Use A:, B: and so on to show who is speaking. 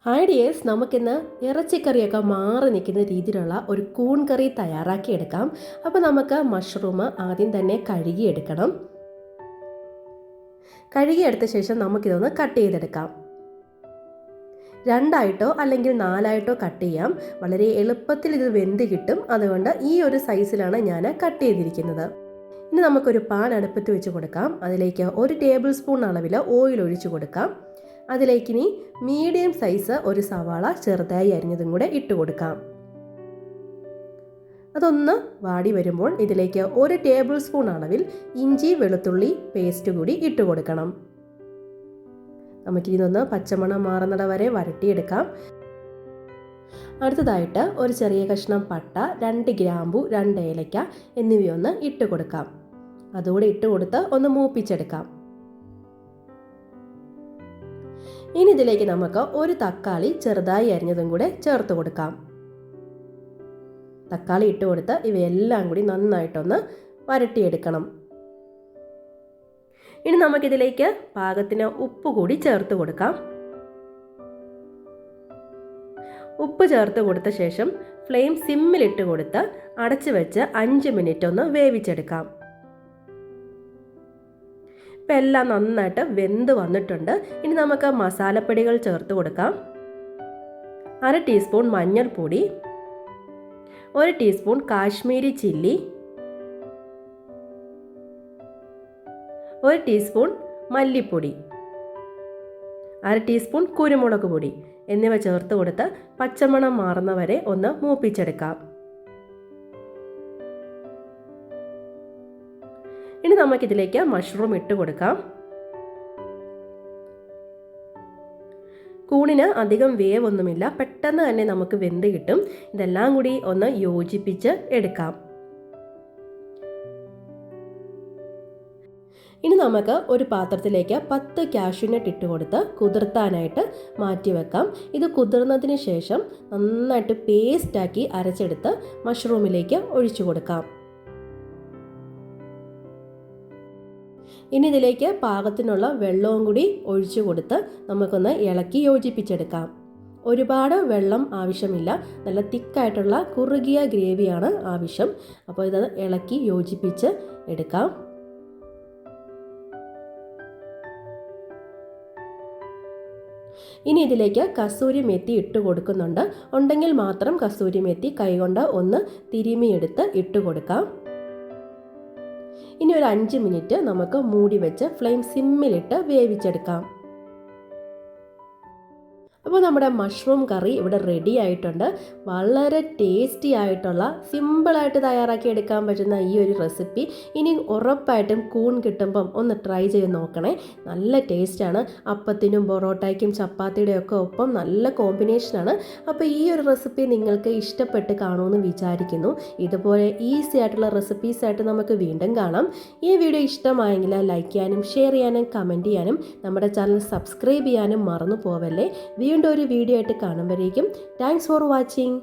A: Hi dears, നമുക്കിന്ന് ഇറച്ചിക്കറിയൊക്കെ മാറി നിൽക്കുന്ന രീതിയിലുള്ള ഒരു കൂൺ കറി തയ്യാറാക്കിയെടുക്കാം. അപ്പോൾ നമുക്ക് മഷ്റൂം ആദ്യം തന്നെ കഴുകിയെടുക്കണം. കഴുകിയെടുത്ത ശേഷം നമുക്കിതൊന്ന് കട്ട് ചെയ്തെടുക്കാം. 2 അല്ലെങ്കിൽ 4 കട്ട് ചെയ്യാം. വളരെ എളുപ്പത്തിൽ ഇത് വെന്ത് കിട്ടും. അതുകൊണ്ട് ഈ ഒരു സൈസിലാണ് ഞാൻ കട്ട് ചെയ്തിരിക്കുന്നത്. ഇനി നമുക്കൊരു പാൻ അടുപ്പത്ത് വെച്ച് കൊടുക്കാം. അതിലേക്ക് 1 ടേബിൾ സ്പൂൺ അളവിൽ ഓയിൽ ഒഴിച്ചു കൊടുക്കാം. അതിലേക്ക് ഇനി മീഡിയം സൈസ് ഒരു സവാള ചെറുതായി അരിഞ്ഞതും കൂടെ ഇട്ട് കൊടുക്കാം. അതൊന്ന് വാടി വരുമ്പോൾ ഇതിലേക്ക് 1 ടേബിൾ സ്പൂൺ അളവിൽ ഇഞ്ചി വെളുത്തുള്ളി പേസ്റ്റ് കൂടി ഇട്ട് കൊടുക്കണം. നമുക്കിതൊന്ന് പച്ചമണം മാറുന്നിട വരെ വരട്ടിയെടുക്കാം. അടുത്തതായിട്ട് ഒരു ചെറിയ കഷ്ണം പട്ട, 2 ഗ്രാമ്പു, 2 ഏലക്ക എന്നിവയൊന്ന് ഇട്ട് കൊടുക്കാം. അതുകൂടെ ഇട്ട് കൊടുത്ത് ഒന്ന് മൂപ്പിച്ചെടുക്കാം. ഇനി ഇതിലേക്ക് നമുക്ക് ഒരു തക്കാളി ചെറുതായി അരിഞ്ഞതും കൂടെ ചേർത്ത് കൊടുക്കാം. തക്കാളി ഇട്ട് കൊടുത്ത് ഇവയെല്ലാം കൂടി നന്നായിട്ടൊന്ന് വരട്ടിയെടുക്കണം. ഇനി നമുക്കിതിലേക്ക് പാകത്തിന് ഉപ്പ് കൂടി ചേർത്ത് കൊടുക്കാം. ഉപ്പ് ചേർത്ത് കൊടുത്ത ശേഷം ഫ്ലെയിം സിമ്മിലിട്ട് കൊടുത്ത് അടച്ചു വെച്ച് 5 മിനിറ്റ് ഒന്ന് വേവിച്ചെടുക്കാം. ഇപ്പം എല്ലാം നന്നായിട്ട് വെന്ത് വന്നിട്ടുണ്ട്. ഇനി നമുക്ക് മസാലപ്പൊടികൾ ചേർത്ത് കൊടുക്കാം. 1/2 ടീസ്പൂൺ മഞ്ഞൾപ്പൊടി, 1 ടീസ്പൂൺ കാശ്മീരി ചില്ലി, 1 ടീസ്പൂൺ മല്ലിപ്പൊടി, 1/2 ടീസ്പൂൺ കുരുമുളക് പൊടി എന്നിവ ചേർത്ത് കൊടുത്ത് പച്ചമണം മാറുന്നവരെ ഒന്ന് മൂപ്പിച്ചെടുക്കാം. ഇനി നമുക്കിതിലേക്ക് മഷ്റൂം ഇട്ട് കൊടുക്കാം. കൂണിന് അധികം വേവൊന്നുമില്ല, പെട്ടെന്ന് തന്നെ നമുക്ക് വെന്ത് കിട്ടും. ഇതെല്ലാം കൂടി ഒന്ന് യോജിപ്പിച്ച് എടുക്കാം. ഇനി നമുക്ക് ഒരു പാത്രത്തിലേക്ക് 10 കാഷ്യൂനട്ട് ഇട്ട് കൊടുത്ത് കുതിർത്താനായിട്ട് മാറ്റി വെക്കാം. ഇത് കുതിർന്നതിന് ശേഷം നന്നായിട്ട് പേസ്റ്റാക്കി അരച്ചെടുത്ത് മഷ്റൂമിലേക്ക് ഒഴിച്ചു കൊടുക്കാം. ഇനി ഇതിലേക്ക് പാകത്തിനുള്ള വെള്ളവും കൂടി ഒഴിച്ചു കൊടുത്ത് നമുക്കൊന്ന് ഇളക്കി യോജിപ്പിച്ചെടുക്കാം. ഒരുപാട് വെള്ളം ആവശ്യമില്ല, നല്ല തിക്കായിട്ടുള്ള കുറുകിയ ഗ്രേവിയാണ് ആവശ്യം. അപ്പോൾ ഇത് ഇളക്കി യോജിപ്പിച്ച് എടുക്കാം. ഇനി ഇതിലേക്ക് കസൂരി മെത്തി ഇട്ട് കൊടുക്കുന്നുണ്ട്. ഉണ്ടെങ്കിൽ മാത്രം കസൂരി മെത്തി കൈകൊണ്ട് ഒന്ന് തിരുമിയെടുത്ത് ഇട്ട് കൊടുക്കാം. ഇനി ഒരു 5 മിനിറ്റ് നമുക്ക് മൂടി വെച്ച് ഫ്ലെയിം സിമ്മിലിട്ട് വേവിച്ചെടുക്കാം. അപ്പോൾ നമ്മുടെ മഷ്റൂം കറി ഇവിടെ റെഡി ആയിട്ടുണ്ട്. വളരെ ടേസ്റ്റി ആയിട്ടുള്ള സിമ്പിളായിട്ട് തയ്യാറാക്കി എടുക്കാൻ പറ്റുന്ന ഈ ഒരു റെസിപ്പി ഇനി ഉറപ്പായിട്ടും കൂൺ കിട്ടുമ്പം ഒന്ന് ട്രൈ ചെയ്ത് നോക്കണേ. നല്ല ടേസ്റ്റാണ്. അപ്പത്തിനും പൊറോട്ടയ്ക്കും ചപ്പാത്തിയുടെയും ഒക്കെ ഒപ്പം നല്ല കോമ്പിനേഷനാണ്. അപ്പോൾ ഈ ഒരു റെസിപ്പി നിങ്ങൾക്ക് ഇഷ്ടപ്പെട്ട് കാണുമെന്ന് വിചാരിക്കുന്നു. ഇതുപോലെ ഈസി ആയിട്ടുള്ള റെസിപ്പീസായിട്ട് നമുക്ക് വീണ്ടും കാണാം. ഈ വീഡിയോ ഇഷ്ടമായെങ്കിൽ ലൈക്ക് ചെയ്യാനും ഷെയർ ചെയ്യാനും കമൻറ്റ് ചെയ്യാനും നമ്മുടെ ചാനൽ സബ്സ്ക്രൈബ് ചെയ്യാനും മറന്നു പോവല്ലേ. വീണ്ടും ഒരു വീഡിയോ ആയിട്ട് കാണുമ്പോഴേക്കും താങ്ക്സ് ഫോർ വാച്ചിങ്.